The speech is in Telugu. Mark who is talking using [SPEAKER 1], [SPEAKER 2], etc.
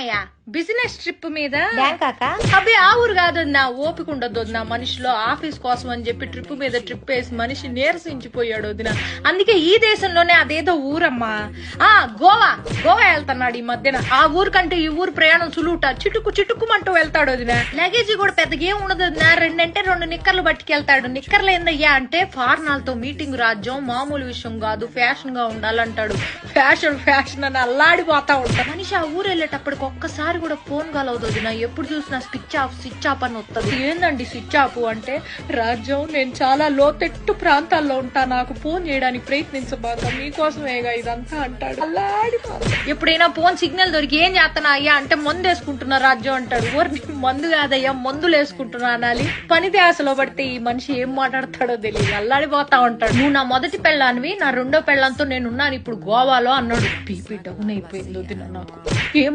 [SPEAKER 1] అన్నయ్య బిజినెస్ ట్రిప్ మీద
[SPEAKER 2] బ్యాంకాక
[SPEAKER 1] అబ్బే ఆ ఊరు కాదన్నా, ఓపిక ఉండదు వదిన. మనిషిలో ఆఫీస్ కోసం అని చెప్పి ట్రిప్ మీద ట్రిప్ వేసి మనిషి నీరసించిపోయాడు వదిన. అందుకే ఈ దేశంలోనే అదేదో ఊరమ్మా, గోవా వెళ్తున్నాడు ఈ మధ్యన. ఆ ఊరు కంటే ఈ ఊరు ప్రయాణం సులువుట, చిటుక్కుమంటూ వెళ్తాడు వదిన. లగేజీ కూడా పెద్దగా ఏం ఉండదు వదిన, 2 నిక్కర్లు పట్టుకెళ్తాడు. నిక్కర్లు ఏందయ్యా అంటే ఫార్నాలతో మీటింగ్ రాజ్యం, మామూలు విషయం కాదు, ఫ్యాషన్ గా ఉండాలంటాడు. ఫ్యాషన్ అని అల్లాడిపోతా ఉంటాడు మనిషి. ఆ ఊరు వెళ్ళేటప్పటికి ఒక్కసారి కూడా ఫోన్ కలవదు వదిన. ఎప్పుడు చూసినా స్విచ్ ఆఫ్ అని వస్తుంది. ఏందండి స్విచ్ ఆఫ్ అంటే, రాజ్యం నేను చాలా లోతెట్టు ప్రాంతాల్లో ఉంటా, నాకు ఫోన్ చేయడానికి ప్రయత్నించబాక, మీకోసమేగా ఇదంతా అంటాడు. అల్లాడిపోతాడు. ఎప్పుడైనా ఫోన్ సిగ్నల్ దొరికి ఏం చేస్తున్నా అయ్యా అంటే, మందు వేసుకుంటున్నా రాజ్యం అంటాడు. ఊరి మందు కాదయ్యా, మందులు వేసుకుంటున్నా అనాలి. పని ధ్యాసలో పడితే ఈ మనిషి ఏం మాట్లాడతాడో తెలియదు, అల్లాడిపోతా ఉంటాడు. నువ్వు నా మొదటి పెళ్ళానివి, నా రెండో పెళ్ళంతో నేనున్నాను ఇప్పుడు గోవాలో అన్నాడు. బీపీ డౌన్ అయిపోయింది వదిన నాకు. ఏం